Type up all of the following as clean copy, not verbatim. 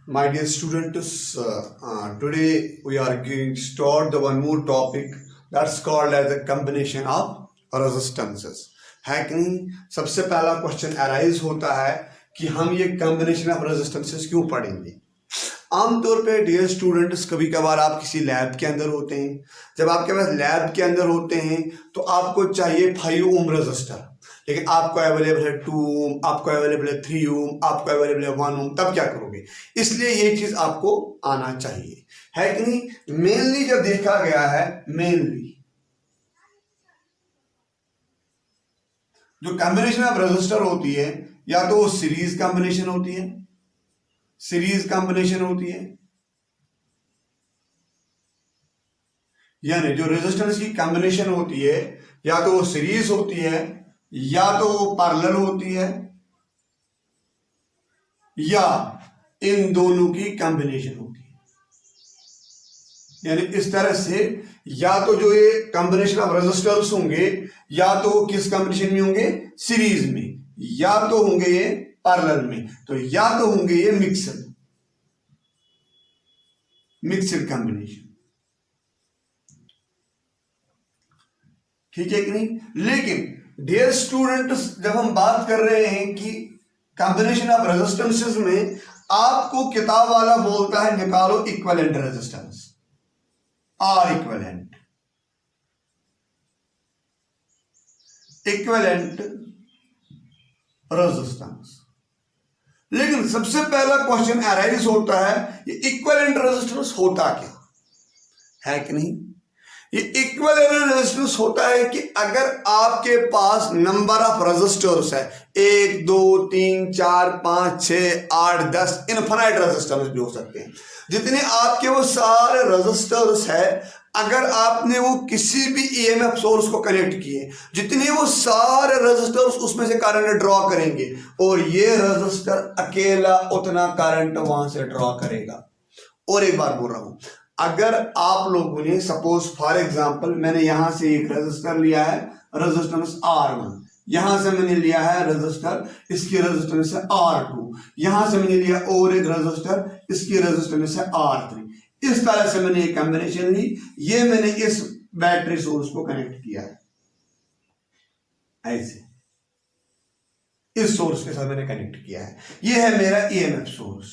My dear students, today we are going to start the one more topic that's called as a combination of resistances. है कि नहीं? सबसे पहला question arise होता है कि हम ये कॉम्बिनेशन ऑफ रेजिस्टेंसेस क्यों पढ़ेंगे। आमतौर पे डियर स्टूडेंट्स, कभी कभार आप किसी लैब के अंदर होते हैं। जब आपके पास लैब के अंदर होते हैं तो आपको चाहिए 5 ओम रेजिस्टर, लेकिन आपको अवेलेबल है 2 ओम, आपको अवेलेबल है 3 ओम, आपको अवेलेबल है 1 ओम। तब क्या करोगे? इसलिए ये चीज आपको आना चाहिए, है कि नहीं। मेनली जब देखा गया है, मेनली जो कॉम्बिनेशन ऑफ रेजिस्टर होती है, या तो वो सीरीज कॉम्बिनेशन होती है, सीरीज कॉम्बिनेशन होती है, यानी जो रेजिस्टेंस की कॉम्बिनेशन होती है या तो वो सीरीज होती है, या तो वो पैरेलल होती है, या इन दोनों की कॉम्बिनेशन होती है। यानी इस तरह से या तो जो ये कॉम्बिनेशन ऑफ रेजिस्टर्स होंगे, या तो वो किस कॉम्बिनेशन में होंगे? सीरीज में, या तो होंगे ये पैरेलल में, तो या तो होंगे ये मिक्सड कॉम्बिनेशन। ठीक है कि नहीं? लेकिन डियर स्टूडेंट्स, जब हम बात कर रहे हैं कि कॉम्बिनेशन ऑफ रेजिस्टेंसेस में, आपको किताब वाला बोलता है निकालो equivalent resistance, R equivalent resistance. लेकिन सबसे पहला क्वेश्चन अराइज होता है, ये इक्विवेलेंट रेजिस्टेंस होता क्या है कि नहीं? ये इक्विवेलेंट रेजिस्टेंस होता है कि अगर आपके पास नंबर ऑफ रेजिस्टर्स है, 1 2 3 4 5 6 8 10 इनफिनाइट रेजिस्टर्स भी हो सकते हैं। जितने आपके वो सारे रेजिस्टर्स है, अगर आपने वो किसी भी ईएमएफ सोर्स को कनेक्ट किए, जितने वो सारे रेजिस्टर्स उसमें से करंट ड्रॉ करेंगे, और ये रेजिस्टर अकेला उतना करंट वहां से ड्रॉ करेगा। और एक बार बोल रहा हूं, अगर आप लोगों ने सपोज फॉर एग्जांपल, मैंने यहां से एक रेजिस्टर लिया है, रेजिस्टेंस R1, यहां से मैंने लिया है रेजिस्टर, इसकी रेजिस्टेंस है R2, यहां से मैंने लिया और एक रेजिस्टर, इसकी रेजिस्टेंस है R3। इस तरह से मैंने एक कॉम्बिनेशन ली, ये मैंने इस बैटरी सोर्स को कनेक्ट किया है, ऐसे इस सोर्स के साथ मैंने कनेक्ट किया है। ये है मेरा ईएमएफ सोर्स।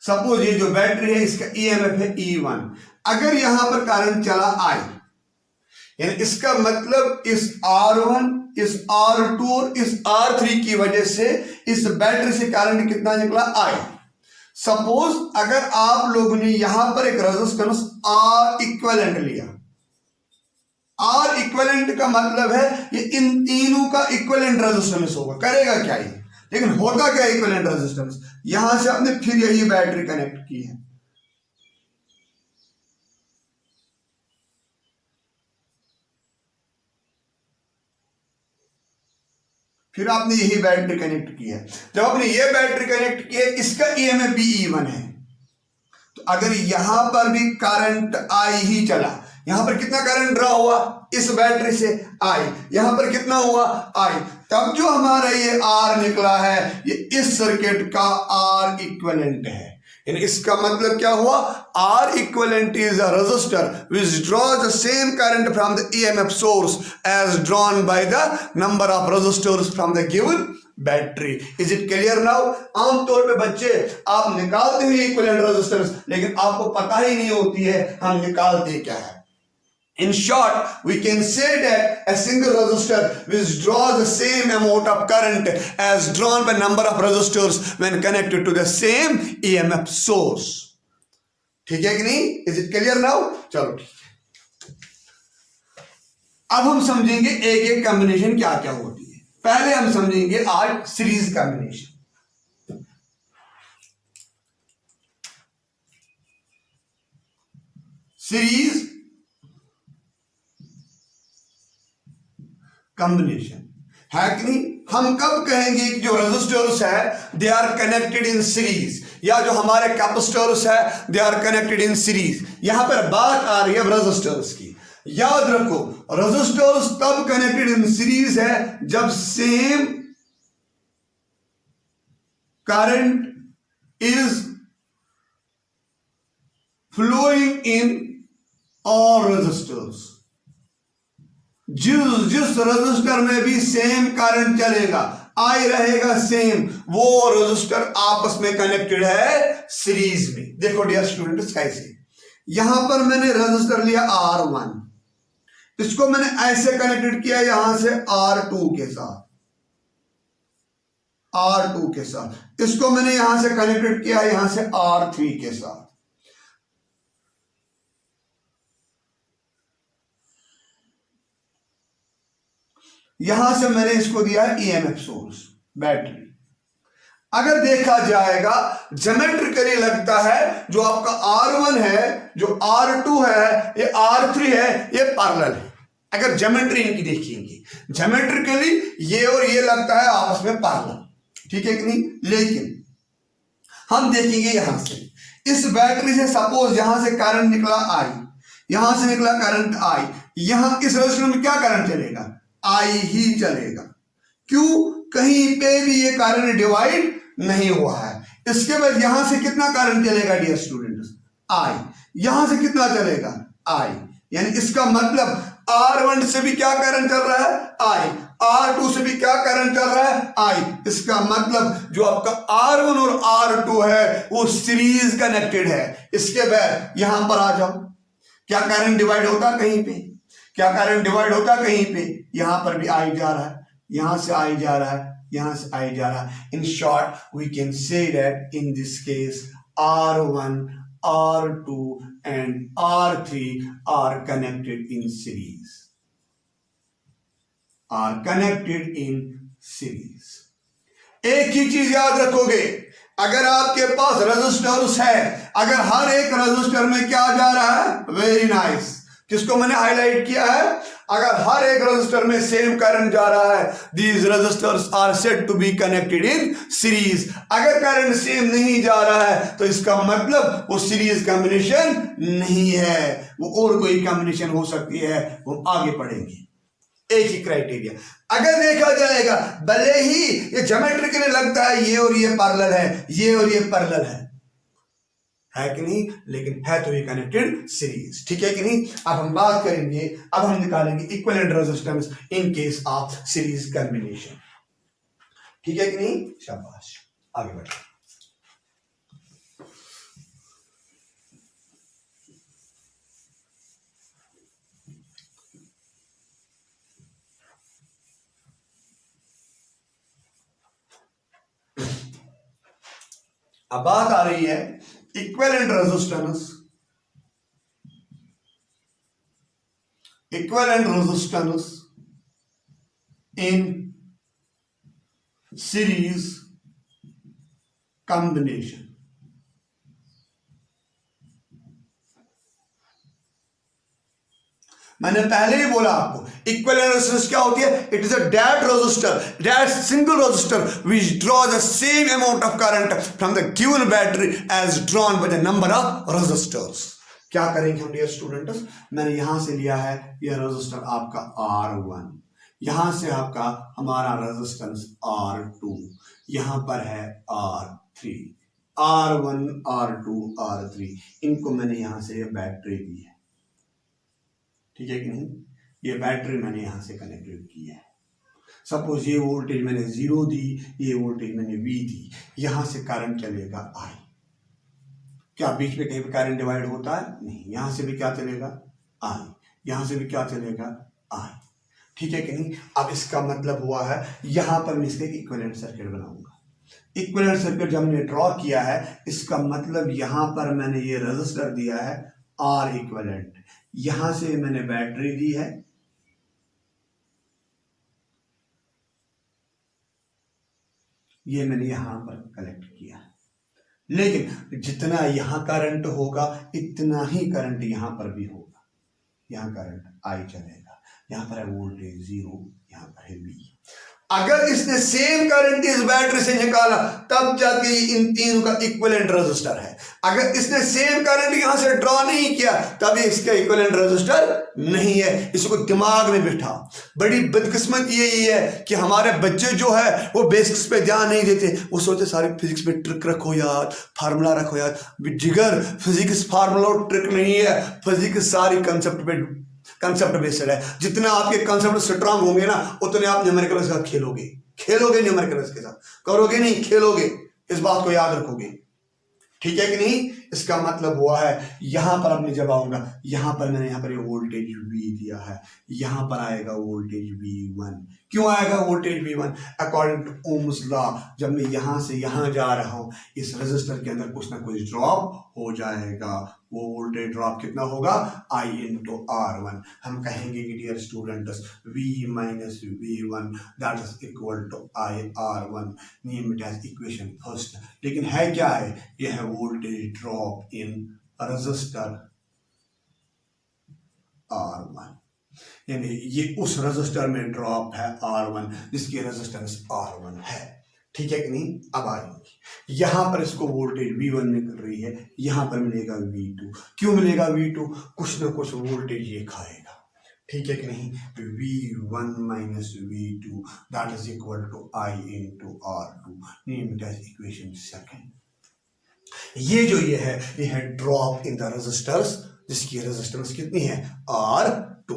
सपोज ये जो बैटरी है, इसका ईएमएफ है E1। अगर यहां पर करंट चला I, यानी इसका मतलब इस R1, इस R2 और इस R3 की वजह से इस बैटरी से करंट कितना निकला? I। सपोज अगर आप लोगों ने यहां पर एक रेजिस्टेंस R इक्विवेलेंट लिया, R इक्विवेलेंट का मतलब है ये इन तीनों का इक्विवेलेंट रेजिस्टेंस होगा। करेगा क्या ये? लेकिन होता क्या इक्विवेलेंट रेजिस्टेंस? यहां से आपने फिर यही बैटरी कनेक्ट की है, फिर आपने यही बैटरी कनेक्ट की है। जब आपने ये बैटरी कनेक्ट की है, इसका ईएमएफ भी E1 है, तो अगर यहां पर भी करंट I ही चला, यहां पर कितना करंट ड्रॉ हुआ? इस बैटरी से I, यहां पर कितना हुआ? I। तब जो हमारा ये R निकला है, ये इस सर्किट का R इक्विवेलेंट है। इसका मतलब क्या हुआ? R equivalent is a resistor which draws the same current from the EMF source as drawn by the number of resistors from the given battery. Is it clear now? आमतौर पे बच्चे आप निकालते हैं इक्विवेलेंट रेजिस्टेंस, लेकिन आपको पता ही नहीं होती है हम निकालते क्या है। In short, we can say that a single resistor which draws the same amount of current as drawn by number of resistors when connected to the same EMF source. ठीक है कि नहीं? Is it clear now? चलो ठीक है। अब हम समझेंगे एक एक कॉम्बिनेशन क्या क्या होती है। पहले हम समझेंगे आज सीरीज कॉम्बिनेशन। सीरीज कॉम्बिनेशन है कि नहीं? हम कब कहेंगे कि जो रेजिस्टर्स है they are connected in series, या जो हमारे कैपेसिटर्स है they are connected in series. यहां पर बात आ रही है रेजिस्टर्स की। याद रखो, रेजिस्टर्स तब कनेक्टेड इन सीरीज है जब same current is flowing in all resistors. जिस रजिस्टर में भी सेम करंट चलेगा, आई रहेगा सेम, वो रजिस्टर आपस में कनेक्टेड है सीरीज में। देखो डियर स्टूडेंट्स कैसे, यहां पर मैंने रजिस्टर लिया R1, इसको मैंने ऐसे कनेक्टेड किया यहां से R2 के साथ, R2 के साथ, इसको मैंने यहां से कनेक्टेड किया यहां से R3 के साथ। यहां से मैंने इसको दिया ईएमएफ सोर्स, बैटरी। अगर देखा जाएगा ज्योमेट्रिकली लगता है जो आपका R1 है, जो R2 है, ये R3 है, ये पैरेलल है। अगर ज्योमेट्री इनकी देखेंगे, ज्योमेट्रिकली ये और ये लगता है आपस में पैरेलल, ठीक है कि नहीं। लेकिन हम देखेंगे यहां से, इस बैटरी से सपोज यहां से करंट निकला I, यहां से निकला करंट I, यहां इस रजिस्टर में क्या करंट चलेगा, I ही चलेगा। क्यों, कहीं पे भी ये करंट डिवाइड नहीं हुआ है। इसके बाद यहां से कितना करंट चलेगा डियर स्टूडेंट्स, I, यहां से कितना चलेगा I, यानी इसका मतलब R1 से भी क्या करंट चल रहा है I, R2 से भी क्या करंट चल रहा है I। इसका मतलब जो आपका R1 और R2 है वो सीरीज कनेक्टेड है। इसके बाद यहां पर आ जाओ, क्या करंट डिवाइड होता कहीं पे, क्या करंट डिवाइड होता कहीं पे, यहां पर भी I जा रहा है, यहां से I जा रहा है, यहां से I जा रहा है। In short we can say that in this case R1, R2 and R3 are connected in series, are connected in series। एक ही चीज याद रखोगे, अगर आपके पास रजिस्टर्स है, अगर हर एक रजिस्टर में क्या जा रहा है, वेरी नाइस, किसको मैंने हाईलाइट किया है, अगर हर एक रजिस्टर में सेम करंट जा रहा है, these resistors are said to be connected in series. अगर करंट सेम नहीं जा रहा है तो इसका मतलब वो सीरीज कॉम्बिनेशन नहीं है, वो और कोई कॉम्बिनेशन हो सकती है, वो आगे पढ़ेंगे। एक ही क्राइटेरिया। अगर देखा जाएगा भले ही ये ज्योमेट्रिकली लगता है ये और ये पैरेलल है, ये और ये पैरेलल है कि नहीं, लेकिन है तो ये कनेक्टेड सीरीज, ठीक है कि नहीं। अब हम बात करेंगे, अब हम निकालेंगे equivalent resistance in case of series combination, ठीक है कि नहीं। शाबाश, आगे बढ़े। अब बात आ रही है equivalent resistance, equivalent resistance in series combination. मैंने पहले ही बोला आपको इक्विवेलेंट रेजिस्टेंस क्या होती है, it is a that resistor, that single resistor which draw the same amount of current from the given battery as drawn by the number of resistors. क्या करेंगे हम डियर स्टूडेंट्स, मैंने यहां से लिया है ये रेजिस्टर आपका R1, यहां से आपका हमारा रेजिस्टेंस R2, यहां पर है R3, R1, R2, R3, इनको मैंने यहां से ये बैटरी दी है, ठीक है कि नहीं। ये बैटरी मैंने यहां से कनेक्टेड की है। सपोज ये वोल्टेज मैंने 0 दी, ये वोल्टेज मैंने V दी, यहां से करंट चलेगा I। क्या बीच में कहीं पे करंट डिवाइड होता है, नहीं, यहां से भी क्या चलेगा I, यहां से भी क्या चलेगा I, ठीक है कि नहीं। अब इसका मतलब हुआ है यहां पर मैं इसके इक्विवेलेंट सर्किट बनाऊंगा। इक्विवेलेंट सर्किट जब मैंने ड्रॉ किया है, इसका मतलब यहां पर मैंने ये रेजिस्टर दिया है R इक्विवेलेंट, यहां से मैंने बैटरी दी है, ये मैंने यहां पर कलेक्ट किया है। लेकिन जितना यहां करंट होगा इतना ही करंट यहां पर भी होगा। यहां करंट I चलेगा, यहां पर है वोल्टेज 0, यहां पर है V। अगर इसने सेम करंट इस बैटरी से निकाला तब जाके इन तीनों का इक्विवेलेंट रेजिस्टर है। अगर इसने सेम करंट यहां से ड्रॉ नहीं किया तब इसका इक्विवेलेंट रेजिस्टर नहीं है। इसको दिमाग में बिठा। बड़ी बदकिस्मती यही है कि हमारे बच्चे जो है वो बेसिक्स पे ध्यान नहीं देते। वो सोचते सारे फिजिक्स में ट्रिक रखो यार, फार्मूला रखो यार। जिगर फिजिक्स फार्मूला और ट्रिक नहीं है, फिजिक्स सारी कंसेप्ट बेस्ड है। जितना आपके कंसेप्ट स्ट्रांग होंगे ना उतने आप न्यूमेरिकल्स के साथ खेलोगे न्यूमेरिकल्स के साथ, करोगे नहीं खेलोगे। इस बात को याद रखोगे, ठीक है कि नहीं। इसका मतलब हुआ है यहां पर अपने जब आऊंगा, यहां पर मैंने यहां पर ये वोल्टेज V दिया है, यहां पर आएगा वोल्टेज V1। क्यों आएगा voltage V1? According to Ohm's law जब मैं यहां से यहां जा रहा हूं इस रेजिस्टर के अंदर कुछ ना कुछ ड्रॉप हो जाएगा। वो वोल्टेज ड्रॉप कितना होगा? I into R1। हम कहेंगे कि dear students V minus V1 that is equal to IR1। Name it as equation first. लेकिन है क्या है? यह है voltage drop in resistor R1, यानी ये उस रेजिस्टर में ड्रॉप है R1 जिसकी रेजिस्टेंस R1 है, ठीक है कि नहीं। अब आएंगे यहां पर इसको वोल्टेज V1 निकल रही है, यहां पर मिलेगा V2। क्यों मिलेगा V2? कुछ ना कुछ वोल्टेज ये खाएगा, ठीक है कि नहीं। V1 minus V2 that is equal to I into R2। Name it as equation second. ये है ड्रॉप इन द रेजिस्टर्स जिसकी रेजिस्टेंस कितनी है? R2।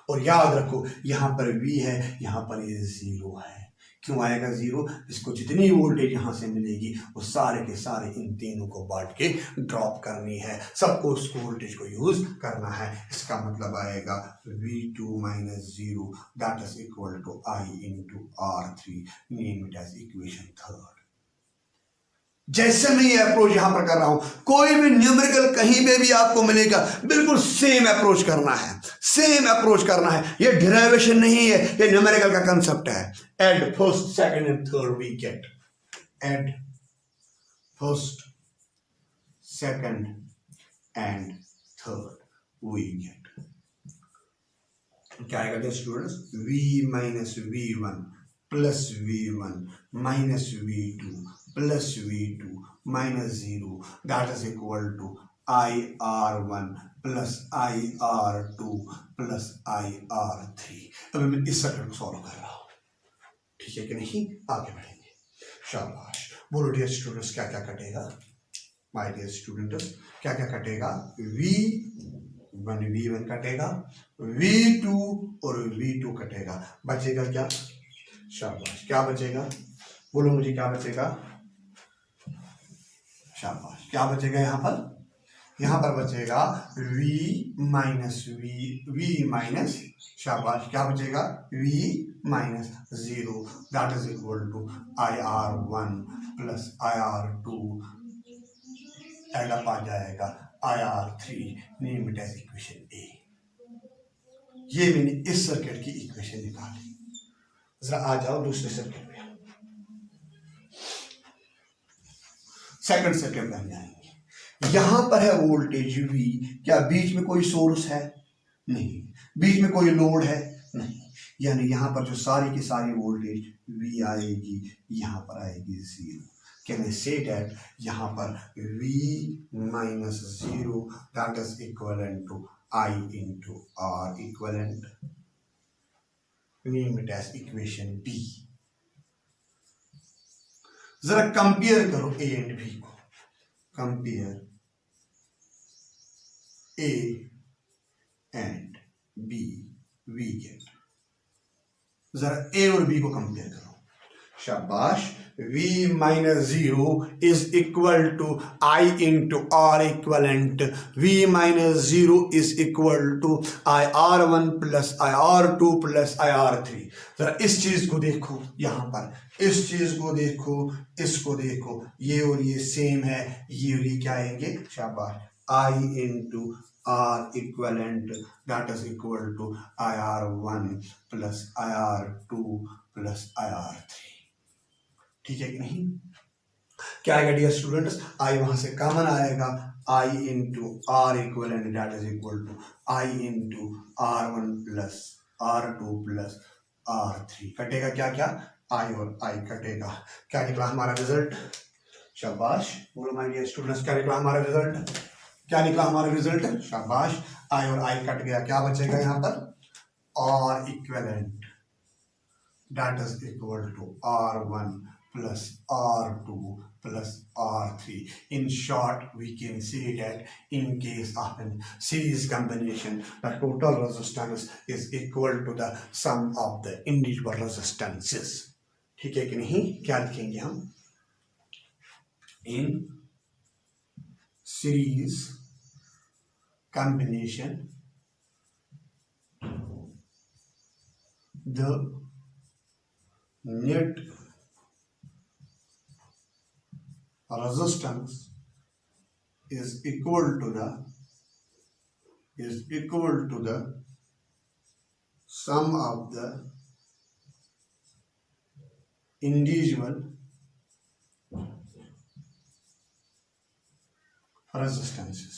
और याद रखो यहां पर V है, यहां पर ये 0 है। क्यों आएगा 0? इसको जितनी वोल्टेज यहां से मिलेगी वो सारे के सारे इन तीनों को बांट के ड्रॉप करनी है, सबको उस वोल्टेज को यूज करना है। इसका मतलब आएगा V2 minus 0 that is equal to I into R3। Name it as equation third. जैसे मैं ये अप्रोच यहां पर कर रहा हूं, कोई भी न्यूमेरिकल कहीं पे भी आपको मिलेगा बिल्कुल सेम अप्रोच करना है, सेम अप्रोच करना है। ये डिराइवेशन नहीं है, ये न्यूमेरिकल का कंसेप्ट है। Add first second and third we get. Add first second and third we get. क्या आएगा students? V minus V1 plus V1 minus V2 plus V2 minus 0 that is equal to IR1 plus IR2 plus IR3। अभी मैं इस circuit को solve कर रहा हूं, ठीक है कि नहीं। आगे बढ़ेंगे, शाबाश। बोलो डियर स्टूडेंट्स क्या क्या कटेगा? माय डियर स्टूडेंट्स क्या क्या कटेगा? V1 कटेगा, V2 और V2 कटेगा। बचेगा क्या? शाबाश, क्या बचेगा? बोलो मुझे क्या बचेगा? शाबाश, क्या बचेगा यहाँ पर? यहाँ पर बचेगा V माइनस, शाबाश, क्या बचेगा? V minus 0 that is equal to IR1 plus IR2 add up आ जाएगा IR3। Name it as equation A. ये मैंने इस सर्किट की इक्वेशन निकाली। जरा आ जाओ दूसरे सर्किट में, सेकंड सर्किट में हम जाएंगे। यहां पर है वोल्टेज V। क्या बीच में कोई सोर्स है? नहीं। बीच में कोई लोड है? नहीं। यानी यहां पर जो सारी की सारी वोल्टेज V आएगी, यहां पर आएगी 0। कैन आई से दैट यहां पर V minus 0 that is equivalent to I into R equivalent. Name it as equation B। जरा कंपेयर करो A एंड B को। Compare A and B, we get. जरा A और B को compare करो। शाबाश। V minus 0 is equal to I into R equivalent। V minus 0 is equal to IR1 plus IR2 plus IR3। जरा इस चीज को देखो, यहां पर इस चीज को देखो, इसको देखो, ये और ये सेम है, ये और ये क्या आएंगे? शाबाश। I into R equivalent that is equal to IR1 plus IR2 plus IR3। ठीक है कि नहीं? क्या आएगा डियर स्टूडेंट्स? I वहां से कॉमन आएगा, I into R equivalent that is equal to I into R1 plus R2 plus R3। कटेगा क्या क्या? आई और आई कटेगा। क्या निकला हमारा रिजल्ट? शाबाश, बोलो माय डियर स्टूडेंट्स, क्या निकला हमारा रिजल्ट? क्या निकला हमारा रिजल्ट? शाबाश, आई और आई कट गया। क्या बचेगा यहाँ पर? R equivalent, that is equal to R1 plus R2 plus R3. In short, we can say that in case of a series combination, the total resistance is equal to the sum of the individual resistances. ठीक है कि नहीं? क्या लिखेंगे हम? In series combination, the net resistance is equal to the sum of the individual resistances.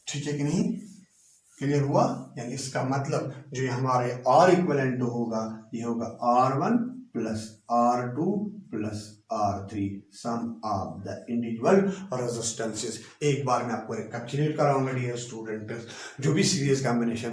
ठीक है कि नहीं? क्लियर हुआ? यानी इसका मतलब जो हमारे R इक्विवेलेंट होगा, ये होगा R1 plus R2 plus R3 sum of the individual resistances. एक बार मैं आपको रिकैप्चुलेट कराऊंगा डियर स्टूडेंट, जो भी सीरीज कॉम्बिनेशन